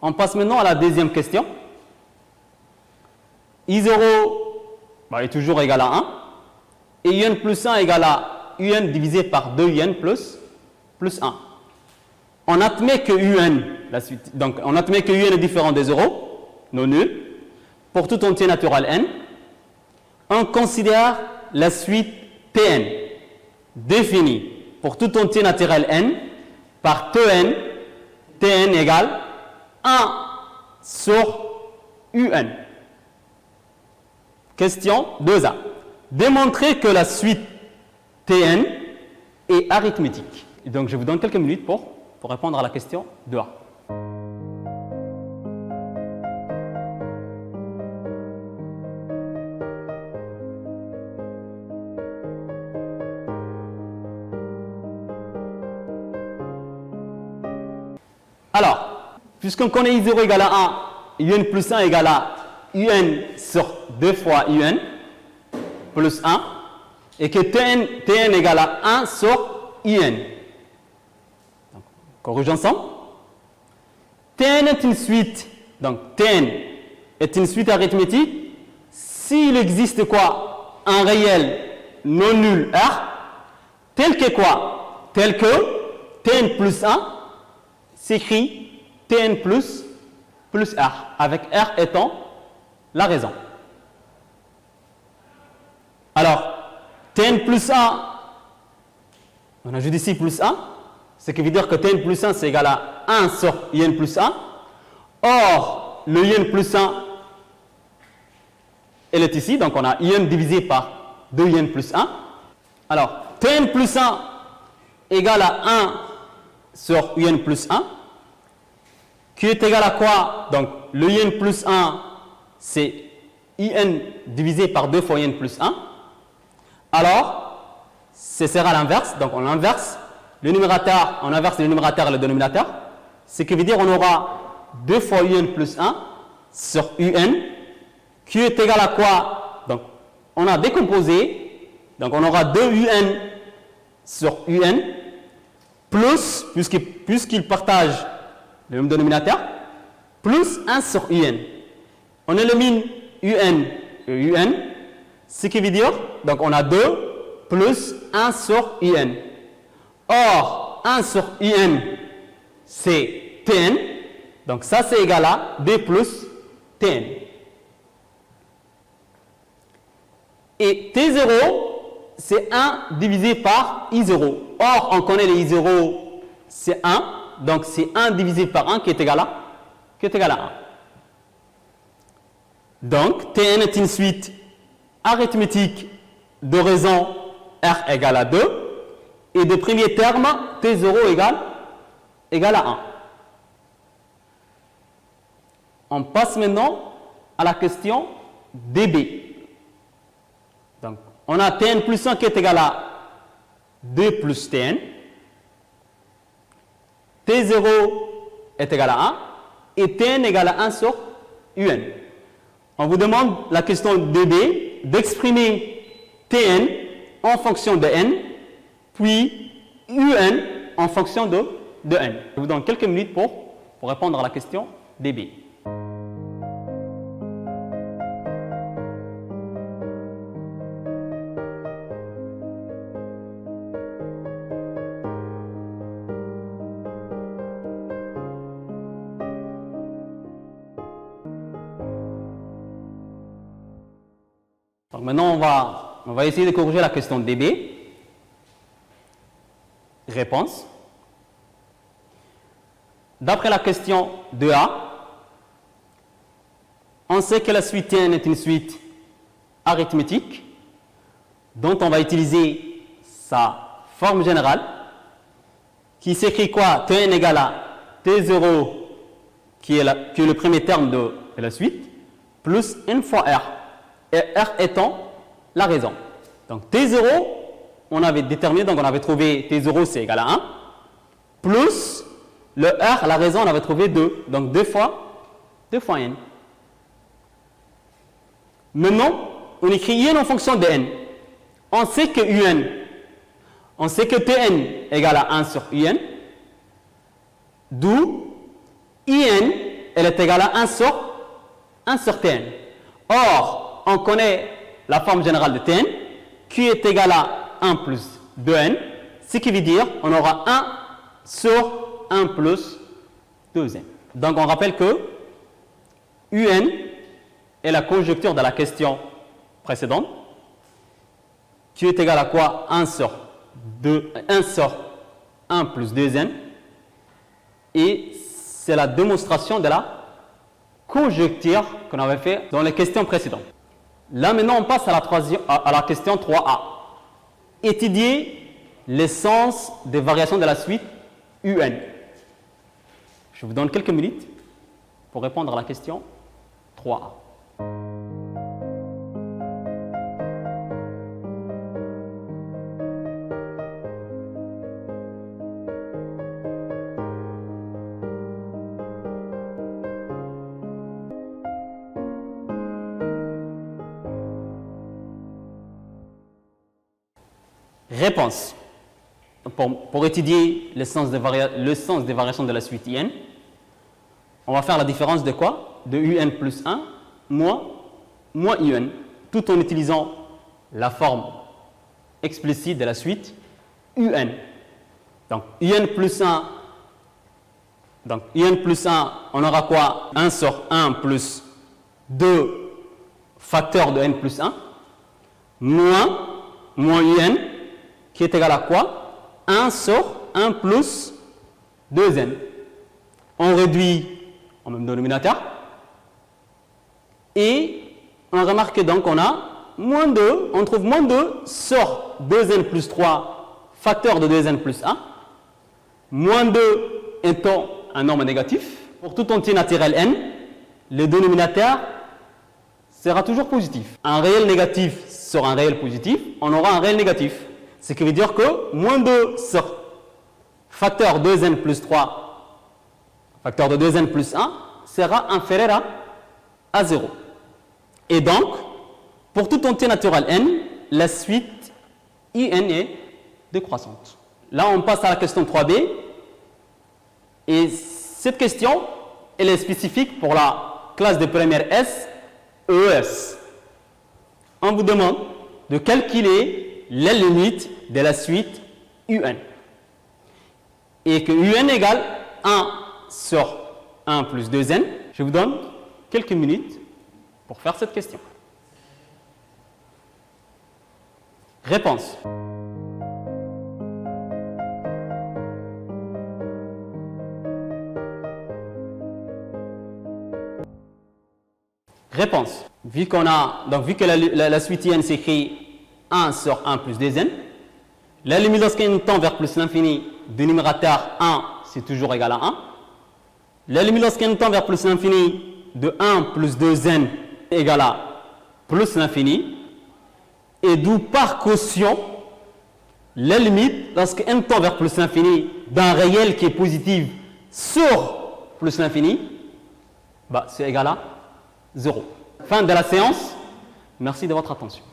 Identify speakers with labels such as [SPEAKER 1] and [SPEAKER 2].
[SPEAKER 1] On passe maintenant à la deuxième question. I0 est toujours égal à 1 et UN plus 1 égale à UN divisé par 2 UN plus 1. On admet que UN, donc on admet que UN est différent des 0, non nul, pour tout entier naturel n. On considère la suite Tn définie pour tout entier naturel n par Tn, Tn égale 1 sur UN. Question 2a. Démontrer que la suite Tn est arithmétique. Et donc je vous donne quelques minutes pour répondre à la question 2a. Alors, puisqu'on connaît I0 égale à 1, UN plus 1 égale à UN sur 2 fois UN plus 1, et que Tn égale à 1 sur IN. Donc, corrige ensemble. Tn est une suite, donc Tn est une suite arithmétique s'il existe quoi? Un réel non nul R, tel que quoi? Tel que Tn plus 1 s'écrit Tn plus R, avec R étant la raison. Alors, Tn plus 1, on ajoute ici plus 1, ce qui veut dire que Tn plus 1 c'est égal à 1 sur In plus 1. Or, le In plus 1, elle est ici, donc on a In divisé par 2 In plus 1. Alors, Tn plus 1 égale à 1 sur In plus 1, qui est égal à quoi? Donc, le In plus 1, c'est In divisé par 2 fois In plus 1. Alors, ce sera l'inverse. Donc, on inverse le numérateur, on inverse le numérateur et le dénominateur. Ce qui veut dire qu'on aura 2 fois UN plus 1 sur UN, qui est égal à quoi? Donc, on a décomposé. Donc, on aura 2 UN sur UN, plus, puisqu'ils partagent le même dénominateur, plus 1 sur UN. On élimine UN et UN, ce qui veut dire, donc on a 2 plus 1 sur UN. Or, 1 sur UN, c'est Tn, donc ça c'est égal à 2 plus Tn. Et T0, c'est 1 divisé par I0. Or, on connaît les I0, c'est 1, donc c'est 1 divisé par 1 qui est égal à 1. Donc, Tn est une suite arithmétique de raison R égale à 2 et de premier terme T0 égale à 1. On passe maintenant à la question dB. Donc, on a Tn plus 1 qui est égal à 2 plus Tn. T0 est égal à 1 et Tn égale à 1 sur UN. On vous demande la question dB d'exprimer Tn en fonction de n, puis UN en fonction de n. Je vous donne quelques minutes pour répondre à la question dB. Donc maintenant, on va essayer de corriger la question dB. Réponse. D'après la question 2a, on sait que la suite Tn est une suite arithmétique dont on va utiliser sa forme générale qui s'écrit quoi? Tn égale à T0 qui est le premier terme de la suite plus n fois R. Et R étant la raison. Donc T0, on avait déterminé, donc on avait trouvé T0 c'est égal à 1, plus le R, la raison, on avait trouvé 2. Donc 2 fois n. Maintenant, on écrit n en fonction de n. On sait que UN, on sait que Tn égale à 1 sur UN, d'où IN elle est égale à 1 sur Tn. Or, on connaît la forme générale de Tn, qui est égale à 1 plus 2n, ce qui veut dire on aura 1 sur 1 plus 2n. Donc, on rappelle que un est la conjecture de la question précédente, qui est égale à quoi? 1 sur 1 plus 2n, et c'est la démonstration de la conjecture qu'on avait fait dans les questions précédentes. Là, maintenant, on passe à la question 3a. Étudier l'essence des variations de la suite un. Je vous donne quelques minutes pour répondre à la question 3a. Réponse. Pour étudier le sens des variations de la suite IN, on va faire la différence de quoi? De UN plus 1 moins UN, tout en utilisant la forme explicite de la suite UN. Donc UN plus 1, on aura quoi? 1 sur 1 plus 2 facteurs de n plus 1, moins UN, qui est égal à quoi? 1 sur 1 plus 2n. On réduit au même dénominateur. Et on remarque donc qu'on a moins 2, on trouve moins 2 sur 2n plus 3, facteur de 2n plus 1. Moins 2 étant un nombre négatif. Pour tout entier naturel n, le dénominateur sera toujours positif. Un réel négatif sur un réel positif, on aura un réel négatif. Ce qui veut dire que moins 2 sur facteur 2n plus 3, facteur de 2n plus 1, sera inférieur à 0. Et donc, pour tout entier naturel n, la suite in est décroissante. Là, on passe à la question 3b. Et cette question, elle est spécifique pour la classe de première S, ES. On vous demande de calculer la limite de la suite UN. Et que UN égale 1 sur 1 plus 2n. Je vous donne quelques minutes pour faire cette question. Réponse. Réponse. Vu que la suite IN s'écrit 1 sur 1 plus 2n, la limite lorsqu'elle tend vers plus l'infini du numérateur 1, c'est toujours égal à 1. La limite lorsqu'elle tend vers plus l'infini de 1 plus 2n égale à plus l'infini. Et d'où par quotient, la limite lorsqu'elle tend vers plus l'infini d'un réel qui est positif sur plus l'infini, c'est égal à 0. Fin de la séance. Merci de votre attention.